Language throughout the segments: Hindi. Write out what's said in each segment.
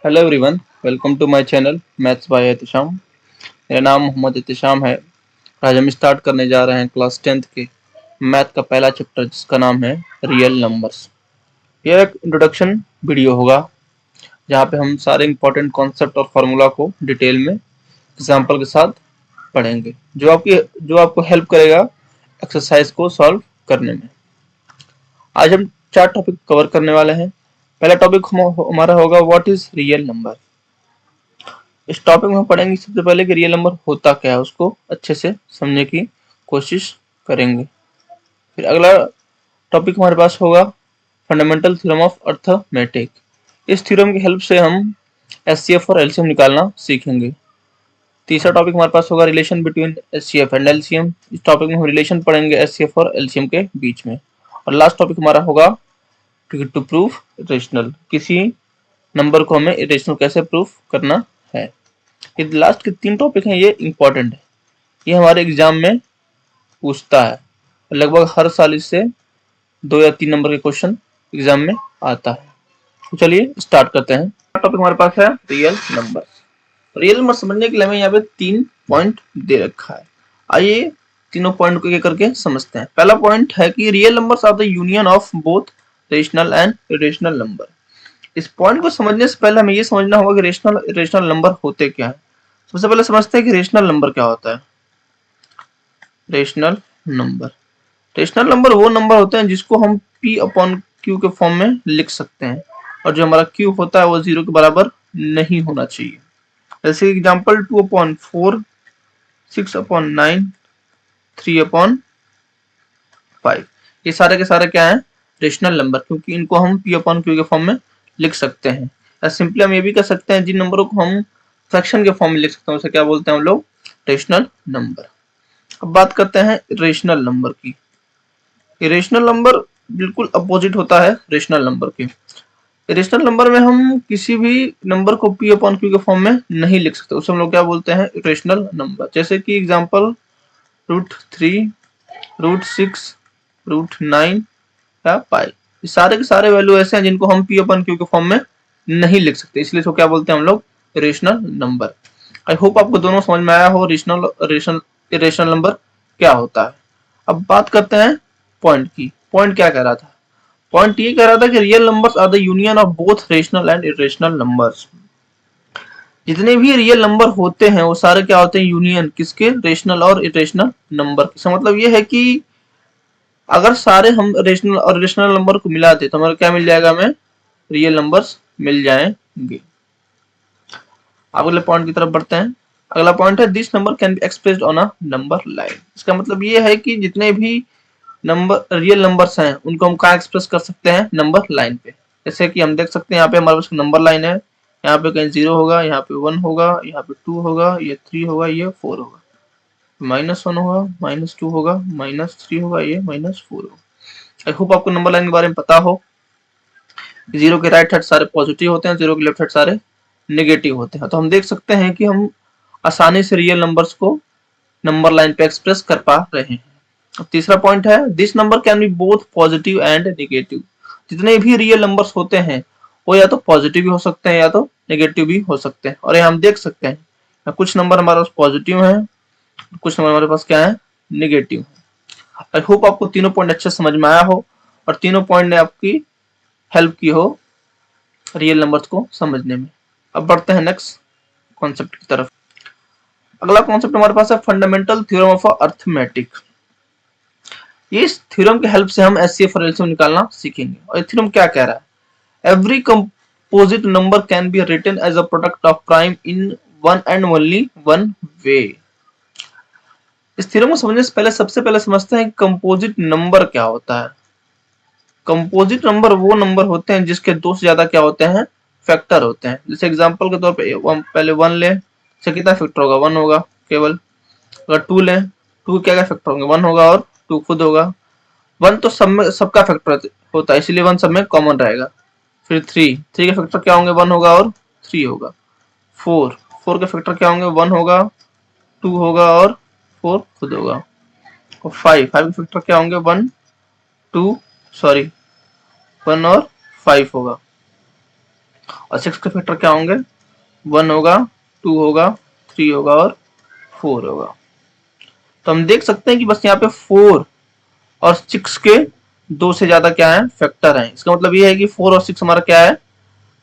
Hello everyone, welcome to my channel maths by Ehtisham. मेरा नाम मोहम्मद एहतिशाम है। आज हम स्टार्ट करने जा रहे हैं क्लास 10th के मैथ का पहला चैप्टर जिसका नाम है रियल नंबर्स। यह एक इंट्रोडक्शन वीडियो होगा जहाँ पे हम सारे इंपॉर्टेंट कॉन्सेप्ट और फार्मूला को डिटेल में एग्जाम्पल के साथ पढ़ेंगे जो आपको हेल्प करेगा एक्सरसाइज को सॉल्व करने में। आज हम 4 टॉपिक कवर करने वाले हैं। पहला टॉपिक हमारा होगा व्हाट इज रियल नंबर। इस टॉपिक में हम पढ़ेंगे सबसे पहले कि रियल नंबर होता क्या है, उसको अच्छे से समझने की कोशिश करेंगे। फिर अगला टॉपिक हमारे पास होगा फंडामेंटल थ्योरम ऑफ अर्थमेटिक। इस थ्योरम की हेल्प से हम एचसीएफ और एलसीएम निकालना सीखेंगे। तीसरा टॉपिक हमारे पास होगा relation between HCF and LCM. इस टॉपिक में हम रिलेशन पढ़ेंगे एचसीएफ और एलसीएम के बीच में। और लास्ट टॉपिक हमारा होगा टू प्रूव इरेशनल। किसी नंबर को हमें इरेशनल कैसे प्रूव करना है। ये लास्ट के 3 टॉपिक हैं, ये इंपॉर्टेंट है। ये हमारे एग्जाम में पूछता है। लगभग हर साल इससे 2 या 3 नंबर के क्वेश्चन एग्जाम में आता है। तो चलिए स्टार्ट करते हैं। टॉपिक हमारे पास है रियल नंबर। रियल नंबर समझने के लिए हमें यहाँ पे 3 पॉइंट दे रखा है। आइए तीनों पॉइंट को एक करके समझते हैं। पहला पॉइंट है कि real numbers are the union of both rational and irrational number. इस पॉइंट को समझने से पहले हमें ये समझना होगा कि रेशनल इरेशनल नंबर होते क्या है। सबसे पहले समझते हैं कि रेशनल नंबर क्या होता है। रेशनल नंबर वो नंबर होते हैं जिसको हम p अपॉन q के फॉर्म में लिख सकते हैं और जो हमारा q होता है वो 0 के बराबर नहीं होना चाहिए। जैसे एग्जांपल 2 अपॉन 4, 6 अपॉन 9, 3 अपॉन 5। ये सारे के सारे क्या है, रेशनल नंबर, क्योंकि इनको हम p अपॉन q के फॉर्म में लिख सकते हैं। या सिंपली हम ये भी कर सकते हैं जिन नंबरों को हम फ्रैक्शन के फॉर्म में लिख सकते हैं उसे क्या बोलते हैं हम लोग, रेशनल नंबर। अब बात करते हैं रेशनल नंबर की। इरेशनल नंबर बिल्कुल अपोजिट होता है रेशनल नंबर के। इरेशनल नंबर में हम किसी भी नंबर को p अपॉन q के फॉर्म में नहीं लिख सकते, उसे हम लोग क्या बोलते हैं, इरेशनल नंबर। जैसे कि एग्जांपल √3, √6, √9 या पाई। ये सारे के सारे वैल्यू ऐसे हैं जिनको हम p अपॉन q के फॉर्म में नहीं लिख सकते, इसलिए इसको क्या बोलते हैं हम लोग, इरेशनल नंबर। आई होप आपको दोनों समझ में आया हो इरेशनल नंबर क्या होता है। अब बात करते हैं पॉइंट की। पॉइंट क्या कह रहा था, पॉइंट ये कह रहा था कि real numbers are the union of both rational and irrational numbers. जितने भी रियल नंबर होते हैं वो सारे क्या होते हैं, यूनियन किसके, रेशनल और इरेशनल नंबर। इसका मतलब ये है कि अगर सारे हम रेशनल और इरेशनल नंबर को मिला दे तो हमारा क्या मिल जाएगा, हमें रियल नंबर्स मिल जाएंगे। अगले पॉइंट की तरफ बढ़ते हैं। अगला पॉइंट है this number can be expressed on a number line. इसका मतलब ये है कि जितने भी नंबर रियल नंबर्स हैं उनको हम कहाँ एक्सप्रेस कर सकते हैं, नंबर लाइन पे। जैसे कि हम देख सकते हैं यहाँ पे हमारे पास नंबर लाइन है, यहाँ पे कहीं 0 होगा, यहाँ पे 1 होगा, यहाँ पे 2 होगा, ये 3 होगा, ये 4 होगा, -1 होगा, -2 होगा, -3 होगा, ये -4 होगा। आई होप आपको नंबर लाइन के बारे में पता हो। 0 के राइट साइड सारे पॉजिटिव होते हैं, 0 के लेफ्ट साइड सारे नेगेटिव होते हैं। तो हम देख सकते हैं कि हम आसानी से रियल नंबर्स को नंबर लाइन पे एक्सप्रेस कर पा रहे हैं। अब तीसरा पॉइंट है this number can B both positive and negative. जितने भी रियल नंबर्स होते हैं वो या तो पॉजिटिव भी हो सकते हैं या तो नेगेटिव भी हो सकते हैं। और ये हम देख सकते हैं कुछ नंबर हमारे पास पॉजिटिव है, कुछ नंबर हमारे पास क्या है, नेगेटिव। आई होप आपको तीनों पॉइंट अच्छे समझ में आया हो और तीनों पॉइंट ने आपकी हेल्प की हो रियल नंबर्स को समझने में। अब बढ़ते हैं नेक्स्ट कॉन्सेप्ट की तरफ। अगला कॉन्सेप्ट हमारे पास है फंडामेंटल थ्योरम ऑफ अर्थमेटिक। इस थ्योरम की हेल्प से हम एचसीएफ और एलसीएम निकालना सीखेंगे। और ये थ्योरम क्या कह रहा है, every composite number can be written as a product of prime in one and only one way. इस थ्योरम को समझने से पहले सबसे पहले समझते हैं कि कंपोजिट नंबर क्या होता है। कंपोजिट नंबर वो नंबर होते हैं जिसके दो से ज्यादा क्या होते हैं, फैक्टर होते हैं। जैसे एग्जांपल के तौर पे पहले 1 ले, से कितना फैक्टर होगा, 1 होगा केवल। अगर 2 ले, 2 क्या क्या फैक्टर होंगे, 1 होगा और 2 खुद होगा। 1 तो सब में सबका फैक्टर होता है इसलिए 1 सब में कॉमन रहेगा। फिर 3 के फैक्टर क्या होंगे, 1 होगा और 3 होगा। 4 के फैक्टर क्या होंगे, 1 होगा, 2 होगा और 4 खुद होगा। और 5 के फैक्टर क्या होंगे, 1 2 सॉरी 1 और 5 होगा। और 6 के फैक्टर क्या होंगे, 1 होगा, 2 होगा, 3 होगा और 4 होगा। तो हम देख सकते हैं कि बस यहाँ पे 4 और 6 के 2 से ज्यादा क्या है, फैक्टर हैं। इसका मतलब ये है कि 4 और 6 हमारा क्या है,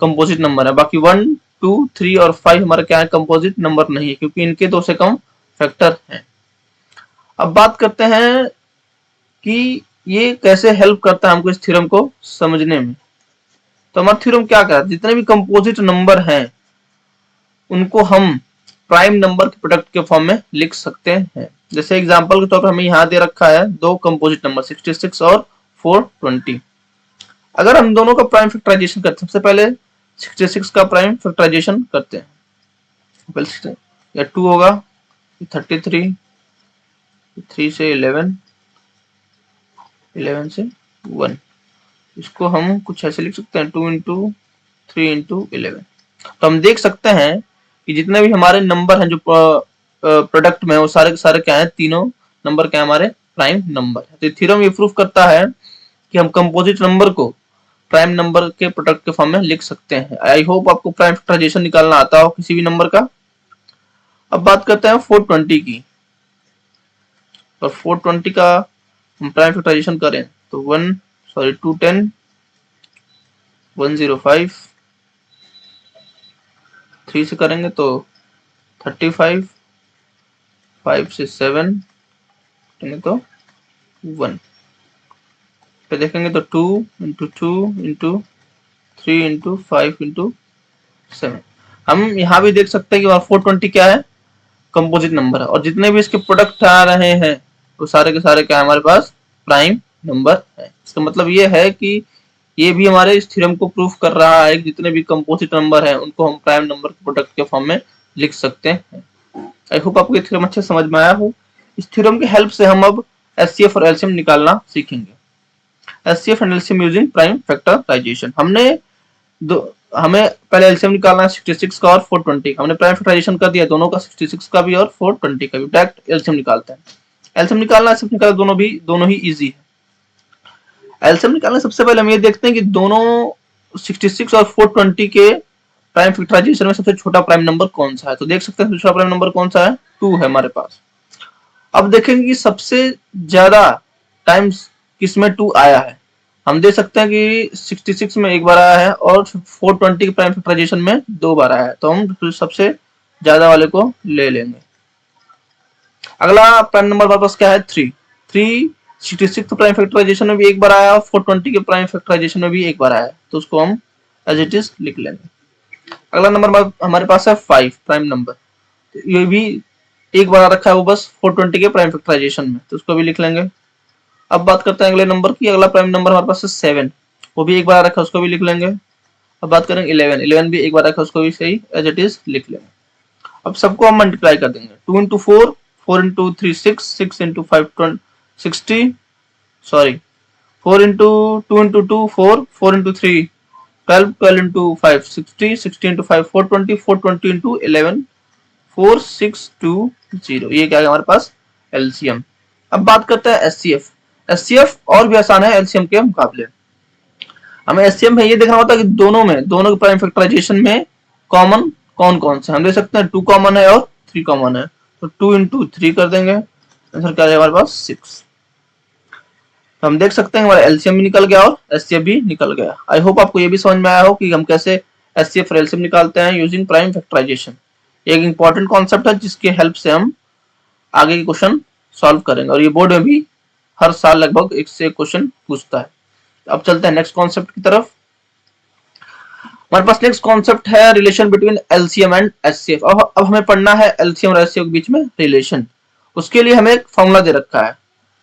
कंपोजिट नंबर है। बाकी 1, 2, 3 और 5 हमारा क्या है, कंपोजिट नंबर नहीं है, क्योंकि इनके 2 से कम फैक्टर हैं। अब बात करते हैं कि ये कैसे हेल्प करता है हमको इस थ्योरम को समझने में। तो हमारा थ्योरम क्या कहता है, जितने भी कंपोजिट नंबर हैं उनको हम प्राइम नंबर के प्रोडक्ट के फॉर्म में लिख सकते हैं। जैसे एग्जांपल के तौर पर हमें यहाँ दे रखा है दो कंपोजिट नंबर 66 और 420। अगर हम दोनों का प्राइम फैक्टराइजेशन करते हैं, सबसे पहले 66 का प्राइम फैक्टराइजेशन करते हैं। पहले या 2 होगा, 33, 3 से 11, 11 से 1। इसको हम कुछ ऐसे लिख सकते हैं 2 इंटू 3 इंटू 11। तो हम देख सकते हैं कि जितने भी हमारे नंबर हैं जो प्रोडक्ट में, वो सारे के सारे क्या हैं, तीनों नंबर क्या हमारे प्राइम नंबर है। तो थ्योरम ये प्रूफ करता है कि हम कंपोजिट नंबर को प्राइम नंबर के प्रोडक्ट के फॉर्म में लिख सकते हैं। आई होप आपको प्राइम फैक्टराइजेशन निकालना आता हो किसी भी नंबर का। अब बात करते हैं 420 की। और 420 का हम प्राइम फैक्टराइजेशन करें तो 210, 105, 3 से करेंगे तो 35, 5 से 7 तो 1 पे देखेंगे तो 2 इंटू 2 इंटू 3 इंटू 5 इंटू 7। हम यहाँ भी देख सकते हैं कि 420 क्या है, कंपोजिट नंबर है, और जितने भी इसके प्रोडक्ट आ रहे हैं वो सारे के सारे क्या है, हमारे पास प्राइम नंबर है। इसका मतलब ये है कि ये भी हमारे इस थ्योरम को प्रूफ कर रहा है कि जितने भी कंपोजिट नंबर हैं उनको हम प्राइम नंबर के प्रोडक्ट के फॉर्म में लिख सकते हैं। आई होप आपको ये थ्योरम अच्छे समझ में आया हो। इस थ्योरम की हेल्प से हम अब एचसीएफ और एलसीएम निकालना सीखेंगे। HCF and LCM using prime factorisation. हमें पहले एलसीएम निकालना है 66 का और 420 का। हमने प्राइम फैक्टराइजेशन कर दिया दोनों का, 66 का भी और 420 का भी। डायरेक्ट एलसीएम निकालते हैं। एलसीएम निकालना, एलसीएम निकालना दोनों ही इजी है। एलसीएम निकालने सबसे पहले हम ये देखते हैं कि दोनों 66 और 420 के प्राइम फैक्टराइजेशन में सबसे छोटा प्राइम नंबर कौन सा है। तो देख सकते हैं सबसे छोटा प्राइम नंबर कौन सा है, 2 है हमारे पास। अब देखेंगे कि सबसे ज्यादा टाइम्स किसमें 2 आया है। हम देख सकते हैं कि 66 में एक बार आया है और 420 के प्राइम फैक्टराइजेशन में 2 बार आया है। तो हम सबसे ज्यादा वाले को ले लेंगे। अगला प्राइम नंबर हमारे पास क्या है, 3 66 प्राइम फैक्टराइजेशन में भी एक बार आया और 420 के प्राइम फैक्टराइजेशन में भी एक बार आया, तो उसको हम एज इट इज लिख लेंगे। अगला नंबर हमारे पास है 5 प्राइम नंबर, तो ये भी एक बार रखा है वो बस 420 के प्राइम फैक्टराइजेशन में, तो उसको भी लिख लेंगे। अब बात करते हैं अगले नंबर की। अगला प्राइम नंबर हमारे पास है 7, वो भी एक बार रखा है, उसको भी लिख लेंगे। अब बात करेंगे 11 भी एक बार रखा है, उसको भी सही एज इट इज लिख लेंगे। अब सबको हम मल्टीप्लाई कर देंगे। 2 into 4, 4 into 3 6, 6 into 5 60, sorry 4 into 2 into 2 4, 4 into 3 12, 12 into 5 60, 60 into 5 420, 420 into 11 4620। ये क्या है हमारे पास, एलसीएम। अब बात करते हैं एचसीएफ। एचसीएफ और भी आसान है एलसीएम के मुकाबले। हमें एचसीएफ में ये देखना होता है कि दोनों के प्राइम फैक्टराइजेशन में कॉमन कौन कौन से। हम देख सकते हैं 2 कॉमन है और 3 कॉमन है, तो 2 इंटू 3 कर देंगे, आंसर क्या है हमारे पास 6। तो हम देख सकते हैं हमारा एलसीएम भी निकल गया और एचसीएफ भी निकल गया। आई होप आपको ये भी समझ में आया हो कि हम कैसे एचसीएफ और एलसीएम निकालते हैं यूजिंग प्राइम फैक्टराइजेशन। एक इंपॉर्टेंट कॉन्सेप्ट है जिसके हेल्प से हम आगे के क्वेश्चन सॉल्व करेंगे, और ये बोर्ड में भी हर साल लगभग एक से एक क्वेश्चन पूछता है। अब चलते हैं नेक्स्ट कॉन्सेप्ट की तरफ। हमारे पास नेक्स्ट कॉन्सेप्ट है relation between LCM and HCF. अब हमें पढ़ना है एलसीएम और एचसीएफ के बीच में रिलेशन। उसके लिए हमें एक फॉर्मूला दे रखा है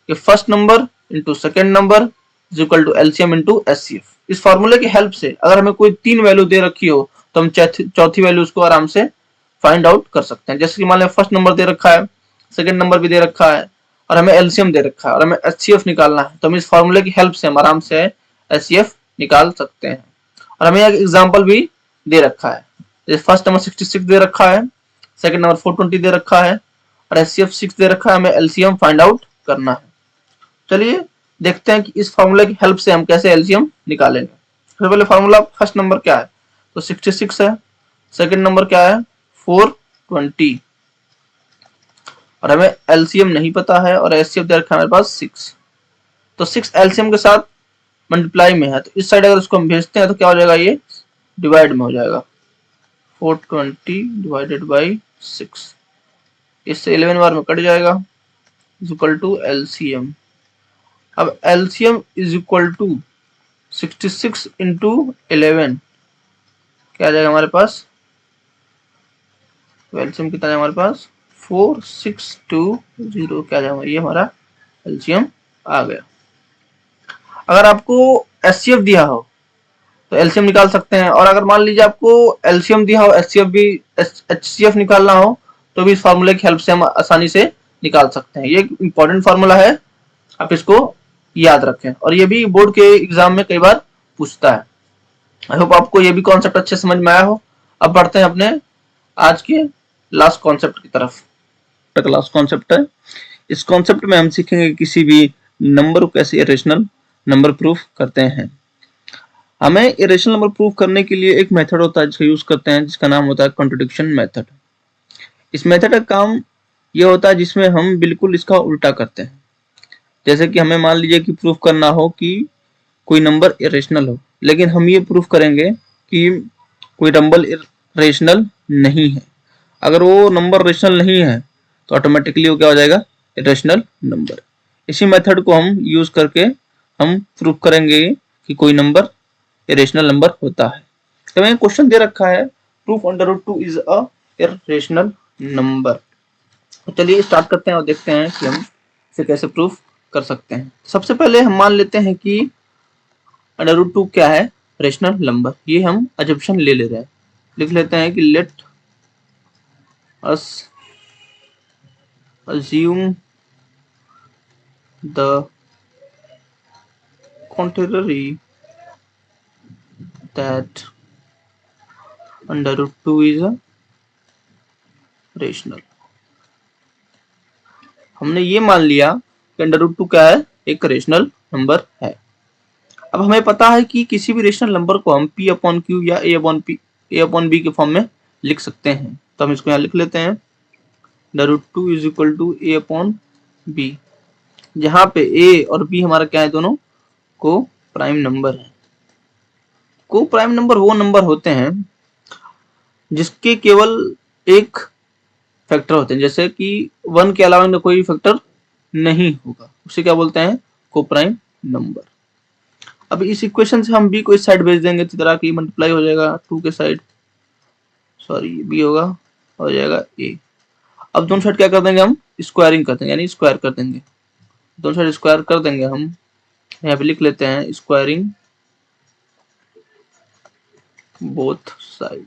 कि first number into second number is equal to LCM into HCF. इस फॉर्मूले की हेल्प से अगर हमें कोई 3 वैल्यू दे रखी हो तो हम चौथी वैल्यू उसको आराम से फाइंड आउट कर सकते हैं। जैसे कि मान लें फर्स्ट नंबर दे रखा है, सेकंड नंबर भी दे रखा है, और हमें एलसीएम दे रखा है और हमें एचसीएफ निकालना है, तो हम इस फॉर्मूले की हेल्प से हम आराम से एचसीएफ निकाल सकते हैं। और हमें एक एग्जांपल भी दे रखा है। जैसे फर्स्ट नंबर 66 दे रखा है, सेकंड नंबर 420 दे रखा है और एचसीएफ 6 दे रखा है, हमें एलसीएम फाइंड आउट करना है। चलिए देखते हैं कि इस फॉर्मूले की हेल्प से हम कैसे एलसीएम निकालेंगे। सबसे पहले फॉर्मूला फर्स्ट नंबर क्या है, तो 66 है। सेकंड नंबर क्या है 420, और हमें एलसीएम नहीं पता है और एचसीएफ दे रखा है हमारे पास 6, तो 6 एलसीएम के साथ मल्टीप्लाई में है, तो इस साइड अगर इसको हम भेजते हैं तो क्या हो जाएगा, ये डिवाइड में हो जाएगा, 420 डिवाइडेड बाई 6, इससे 11 बार में कट जाएगा, इज इक्वल टू एलसीएम। अब LCM is equal to 66 into 11, क्या आ जाएगा हमारे पास, तो एलसीएम कितना है हमारे पास 4620, क्या आ जाएगा, ये हमारा एलसीएम आ गया। अगर आपको एचसीएफ दिया हो तो एलसीएम निकाल सकते हैं, और अगर मान लीजिए आपको एलसीएम दिया हो एचसीएफ भी एचसीएफ निकालना हो तो भी इस फार्मूले की हेल्प से हम आसानी से निकाल सकते हैं। ये एक इंपॉर्टेंट फार्मूला है, आप इसको याद रखें, और ये भी बोर्ड के एग्जाम में कई बार पूछता है। आई होप आपको ये भी कॉन्सेप्ट अच्छे समझ में आया हो। अब बढ़ते हैं अपने आज के लास्ट कॉन्सेप्ट की तरफ। लास्ट कॉन्सेप्ट है, इस कॉन्सेप्ट में हम सीखेंगे किसी भी नंबर को कैसे इरेशनल नंबर प्रूफ करते हैं। हमें इरेशनल नंबर प्रूफ करने के लिए एक मेथड होता है जिसका यूज करते हैं, जिसका नाम होता है कॉन्ट्रडिक्शन मेथड। इस मेथड का काम ये होता है जिसमें हम बिल्कुल इसका उल्टा करते हैं। जैसे कि हमें मान लीजिए कि प्रूफ करना हो कि कोई नंबर इरेशनल हो, लेकिन हम ये प्रूफ करेंगे कि कोई नंबर इरेशनल नहीं है। अगर वो नंबर रेशनल नहीं है तो ऑटोमेटिकली वो क्या हो जाएगा, इरेशनल नंबर। इसी मेथड को हम यूज करके हम प्रूफ करेंगे कि कोई नंबर इरेशनल नंबर होता है। तो हमें क्वेश्चन दे रखा है, proof √2 is a irrational number. तो चलिए स्टार्ट करते हैं और देखते हैं कि हम इसे कैसे प्रूफ कर सकते हैं। सबसे पहले हम मान लेते हैं कि √2 क्या है, रेशनल नंबर। ये हम अजम्पशन ले रहे हैं, लिख लेते हैं कि let us assume the contrary, that √2 is a rational। हमने ये मान लिया कि √2 क्या है, एक रेशनल नंबर है। अब हमें पता है कि किसी भी रेशनल नंबर को हम P/Q या A/B के फॉर्म में लिख सकते हैं। तो हम इसको यहाँ लिख लेते हैं, √2 इज इक्वल टू A/B, जहां पे A और B हमारा क्या है, दोनों को प्राइम नंबर है। को प्राइम नंबर वो नंबर होते हैं जिसके केवल एक फैक्टर होते हैं, जैसे कि 1 के अलावा कोई फैक्टर नहीं होगा, उसे क्या बोलते हैं, को प्राइम नंबर। अब इस इक्वेशन से हम B को इस साइड भेज देंगे, इस तरह की मल्टीप्लाई हो जाएगा 2 के साइड, सॉरी B होगा, हो जाएगा A। अब दोनों साइड क्या कर देंगे, हम स्क्वायरिंग कर देंगे, यानी स्क्वायर कर देंगे, दोनों साइड स्क्वायर कर देंगे। हम यहाँ पे लिख लेते हैं स्क्वायरिंग बोथ साइड।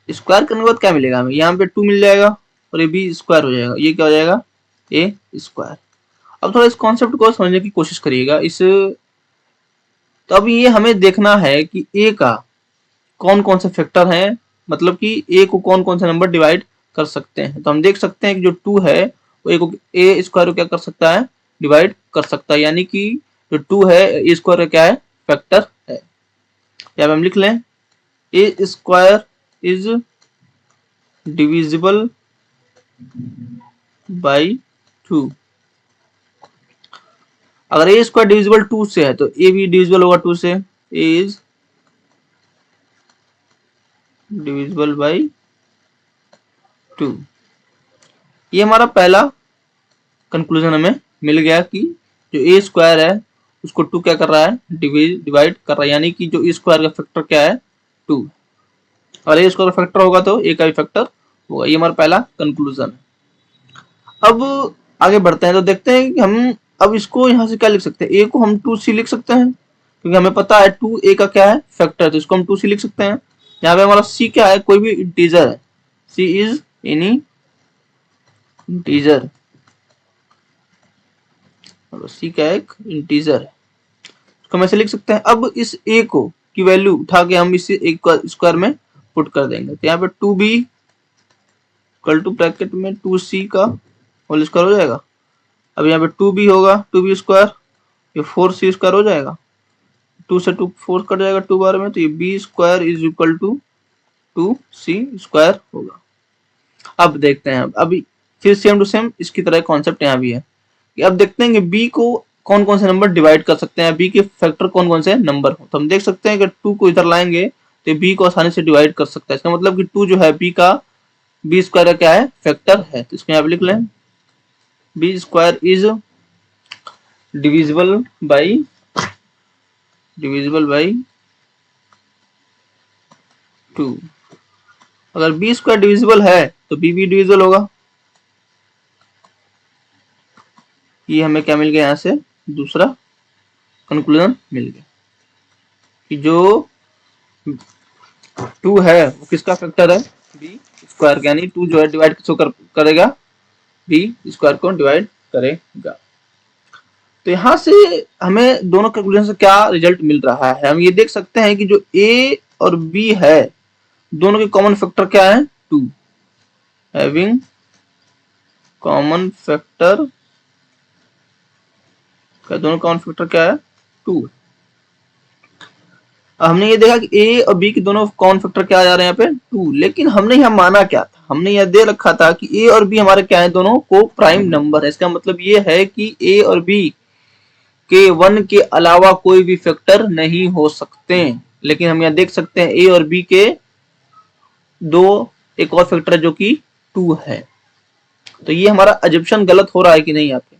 स्क्वायर करने के बाद क्या मिलेगा हमें, यहाँ पे 2 मिल जाएगा और ये भी स्क्वायर हो जाएगा, ये क्या हो जाएगा, ए स्क्वायर। अब थोड़ा इस कॉन्सेप्ट को समझने की कोशिश करिएगा। तो अब ये हमें देखना है कि ए का कौन कौन से फैक्टर हैं, मतलब कि ए को कौन कौन से नंबर डिवाइड कर सकते हैं। तो हम देख सकते हैं कि जो 2 है वो ए स्क्वायर को क्या कर सकता है, डिवाइड कर सकता है, यानी कि जो 2 है ए स्क्वायर क्या है, फैक्टर है। या हम लिख लें ए स्क्वायर इज डिविजिबल बाई 2। अगर ए स्क्वायर डिविजिबल 2 से है तो ए भी डिविजिबल होगा 2 से, ए इज डिविजिबल बाई 2। ये हमारा पहला कंक्लूजन हमें मिल गया कि जो ए स्क्वायर है उसको 2 क्या कर रहा है, डिवाइड कर रहा है, यानी कि जो ए स्क्वायर का फैक्टर क्या है, 2। और ए स्क्वायर का फैक्टर होगा तो ए का भी फैक्टर होगा। ये हमारा पहला कंक्लूजन है। अब आगे बढ़ते हैं तो देखते हैं कि हम अब इसको यहाँ से क्या लिख सकते हैं, ए को हम 2c लिख सकते हैं, क्योंकि हमें पता है 2 ए का क्या है, फैक्टर, तो इसको हम 2c लिख सकते हैं। यहाँ पे हमारा c क्या है, कोई भी इंटीजर है, c is any integer, c क्या है, एक इंटीजर है, इसको हम ऐसे लिख सकते हैं। अब इस a को की वैल्यू उठा के हम इसे एक स्क्वायर में पुट कर देंगे, तो यहाँ पे 2b इक्वल टू ब्रैकेट में 2c का होल स्क्वायर हो जाएगा। अब यहाँ पे 2b होगा, 2b स्क्वायर, ये 4c स्क्वायर हो जाएगा। 2 से 2 4 कट जाएगा 2 बार में, तो ये B square is equal to 2c² होगा। अब देखते हैं, अभी फिर सेम टू सेम इसकी तरह कॉन्सेप्ट यहाँ भी है कि अब देखते हैं कि बी को कौन कौन से नंबर डिवाइड कर सकते हैं, बी के फैक्टर कौन कौन से नंबर हो। तो हम देख सकते हैं कि 2 को इधर लाएंगे तो बी को आसानी से डिवाइड कर सकता है। इसका मतलब कि 2 जो है बी का बी स्क्वायर का क्या है, फैक्टर है। तो इसको यहाँ पे लिख लें, B square is divisible by 2। अगर बी स्क्वायर डिविजिबल है तो बी भी डिविजिबल होगा। ये हमें क्या मिल गया, यहाँ से दूसरा कंक्लूजन मिल गया कि जो 2 है वो किसका फैक्टर है, बी स्क्वायर का, यानी 2 जो है डिवाइड किसको करेगा, बी स्क्वायर को डिवाइड करेगा। तो यहाँ से हमें दोनों कैलकुलेशन से क्या रिजल्ट मिल रहा है, हम ये देख सकते हैं कि जो ए और बी है दोनों के कॉमन फैक्टर क्या है, 2। हैविंग कॉमन फैक्टर, दोनों कॉमन फैक्टर क्या है, 2। हमने ये देखा कि ए और बी के दोनों कॉमन फैक्टर क्या आ जा रहे हैं यहाँ पे, 2। लेकिन हमने यहाँ माना क्या था, हमने यह दे रखा था कि ए और बी हमारे क्या है, दोनों को प्राइम नंबर है। इसका मतलब ये है कि ए और बी के 1 के अलावा कोई भी फैक्टर नहीं हो सकते। लेकिन हम यहाँ देख सकते हैं ए और बी के दो एक और फैक्टर है जो कि 2 है। तो ये हमारा अजम्पशन गलत हो रहा है कि नहीं, यहाँ पे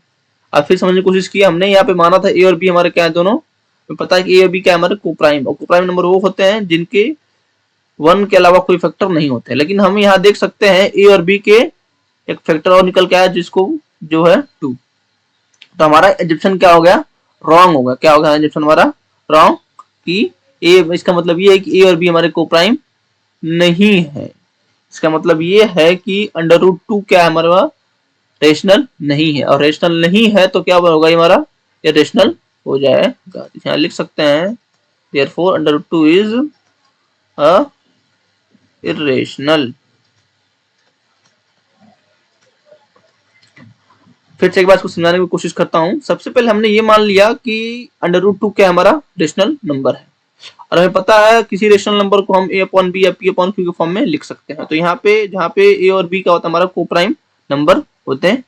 आप फिर समझने की कोशिश की। हमने यहाँ पे माना था ए और बी हमारे क्या है, दोनों पता है कि ए और बी क्या है हमारे कोप्राइम, और कोप्राइम नंबर वो होते हैं जिनके 1 के अलावा कोई फैक्टर नहीं होते। लेकिन हम यहाँ देख सकते हैं ए और बी के एक फैक्टर और निकल के आया जिसको जो है 2। तो हमारा एजम्पशन क्या हो गया, रॉन्ग होगा। क्या होगा एजम्पशन हमारा, रॉन्ग, कि ए, इसका मतलब ये है कि ए और बी हमारे कोप्राइम नहीं है। इसका मतलब ये है कि √2 क्या है हमारा, रेशनल नहीं है, और रेशनल नहीं है तो क्या होगा हमारा, इरेशनल हो जाएगा। यहाँ लिख सकते हैं therefore √2 is a irrational। फिर से एक बार इसको समझाने की कोशिश करता हूँ। सबसे पहले हमने ये मान लिया कि √2 क्या हमारा रेशनल नंबर है, और हमें पता है किसी रेशनल नंबर को हम a/b या p/q के फॉर्म में लिख सकते हैं। तो यहाँ पे जहाँ पे a और b का होता है हमारा कोप्राइम नंबर होते हैं।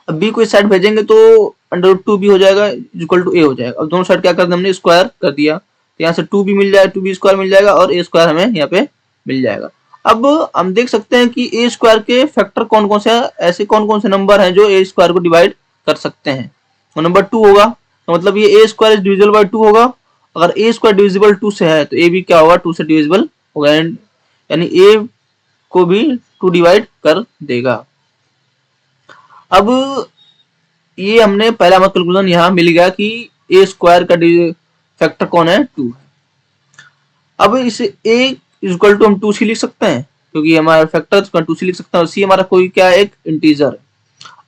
अब b को इस साइड भेजेंगे तो √2 भी हो जाएगा इक्वल टू a हो जाएगा। अब दोनों साइड क्या कर दिया हमने, स्क्वायर कर दिया। तो यहाँ से 2 भी मिल जाएगा, 2b स्क्वायर मिल जाएगा, और a स्क्वायर हमें यहाँ पे मिल जाएगा। अब हम देख सकते हैं कि a स्क्वायर के फैक्टर कौन कौन से हैं, ऐसे कौन कौन से नंबर हैं जो a स्क्वायर को डिवाइड कर सकते हैं। तो नंबर 2 होगा, तो मतलब ये a square is divisible by 2 होगा। अगर a स्क्वायर डिविजिबल 2 से है तो a भी क्या होगा, 2 से डिविजिबल होगा, यानी a को भी 2 डिवाइड कर देगा। अब ये हमने पहला हमारा कैलकुलेशन यहाँ मिल गया कि a स्क्वायर का फैक्टर कौन है, 2 है। अब इसे a इक्वल टू हम 2c लिख सकते हैं क्योंकि हमारा फैक्टर 2c लिख सकते हैं, और c हमारा कोई क्या है, एक इंटीजर है।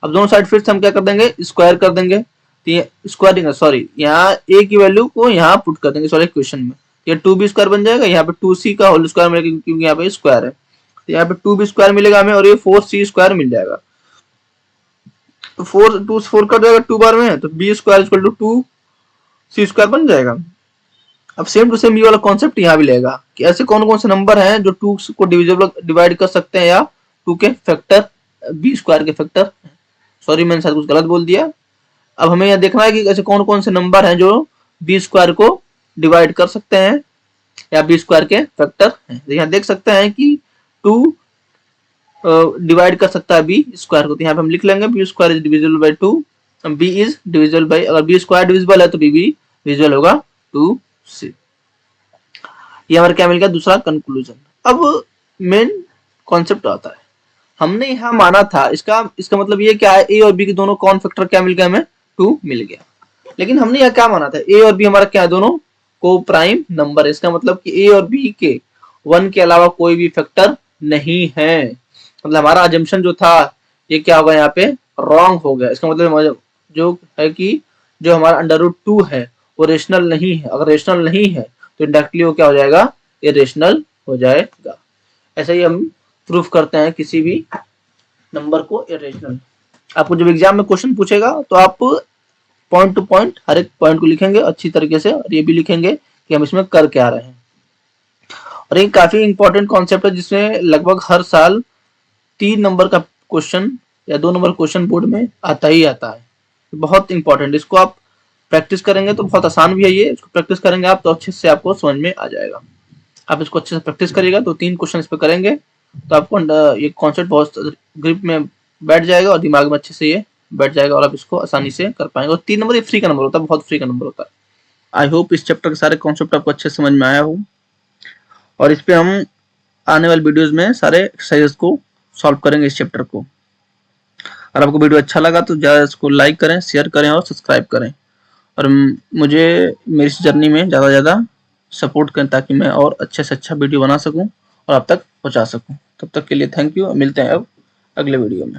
अब दोनों साइड फिर से हम क्या कर देंगे, स्क्वायर कर देंगे। तो ये स्क्वायरिंग, सॉरी यहाँ a की वैल्यू को यहाँ पुट कर देंगे सॉरी इक्वेशन में, ये 2b स्क्वायर बन जाएगा। यहाँ पे 2c का होल स्क्वायर मिलेगा क्योंकि यहाँ पे स्क्वायर है, तो यहाँ पे 2b स्क्वायर मिलेगा हमें, और ये 4c स्क्वायर मिल जाएगा। तो 4 कट जाएगा 2 बार में, तो b square equal to 2c square बन जाएगा। अब सेम टू सेम ये वाला कॉन्सेप्ट यहाँ भी लेगा कि ऐसे कौन कौन से नंबर हैं जो 2 को डिवाइड कर सकते हैं, या 2 के फैक्टर b स्क्वायर के फैक्टर। सॉरी मैंने शायद कुछ गलत बोल दिया। अब हमें यह देखना है कि ऐसे कौन कौन से नंबर हैं जो b स्क्वायर को डिवाइड कर सकते हैं या b स्क्वायर के फैक्टर हैं। तो यहाँ देख सकते हैं कि 2 डिवाइड कर सकता है बी स्क्वायर को, तो यहाँ पे हम लिख लेंगे B square is divisible by 2, B is divisible by, अगर बी स्क्वायर डिविजिबल है तो बी भी डिविजिबल होगा 2 से। ये हमारा क्या मिल गया, दूसरा कंक्लूजन। अब मेन कॉन्सेप्ट आता है, हमने यहाँ माना था इसका मतलब ये क्या है, ए और बी के दोनों कॉमन फैक्टर क्या मिल गया हमें, 2 मिल गया। लेकिन हमने यहाँ क्या माना था, ए और बी हमारा क्या है, दोनों को प्राइम नंबर है। इसका मतलब कि ए और बी के 1 के अलावा कोई भी फैक्टर नहीं है। मतलब हमारा अजम्पशन जो था ये क्या होगा, यहाँ पे रॉन्ग हो गया। इसका मतलब जो है कि जो हमारा √2 है वो रेशनल नहीं है। अगर रेशनल नहीं है तो इंडायरेक्टली वो क्या हो जाएगा, इरेशनल हो जाएगा। ऐसे ही हम प्रूफ करते हैं किसी भी नंबर को इरेशनल। आपको जब एग्जाम में क्वेश्चन पूछेगा तो आप पॉइंट टू पॉइंट हर एक पॉइंट को लिखेंगे अच्छी तरीके से, और ये भी लिखेंगे कि हम इसमें कर क्या रहे हैं। और ये काफी इंपॉर्टेंट कॉन्सेप्ट है जिसमें लगभग हर साल 3 नंबर का क्वेश्चन या 2 नंबर क्वेश्चन बोर्ड में आता ही आता है। बहुत इंपॉर्टेंट, इसको आप प्रैक्टिस करेंगे तो बहुत आसान भी है ये, इसको प्रैक्टिस करेंगे आप तो अच्छे से आपको समझ में आ जाएगा। आप इसको अच्छे से प्रैक्टिस करिएगा, 2-3 क्वेश्चन इस पे करेंगे तो आपको ये कॉन्सेप्ट बहुत ग्रिप में बैठ जाएगा और दिमाग में अच्छे से ये बैठ जाएगा और आप इसको आसानी से कर पाएंगे। और 3 नंबर ये फ्री का नंबर होता है, बहुत फ्री का नंबर होता है। आई होप इस चैप्टर के सारे कॉन्सेप्ट आपको अच्छे समझ में आया हो, और इस पे हम आने वाले वीडियोस में सारे एक्सरसाइजेस को सॉल्व करेंगे इस चैप्टर को। अगर आपको वीडियो अच्छा लगा तो ज़्यादा इसको लाइक करें, शेयर करें और सब्सक्राइब करें, और मुझे मेरी इस जर्नी में ज़्यादा से ज़्यादा सपोर्ट करें ताकि मैं और अच्छे से अच्छा वीडियो बना सकूं और आप तक पहुंचा सकूं। तब तक के लिए थैंक यू, मिलते हैं अब अगले वीडियो में।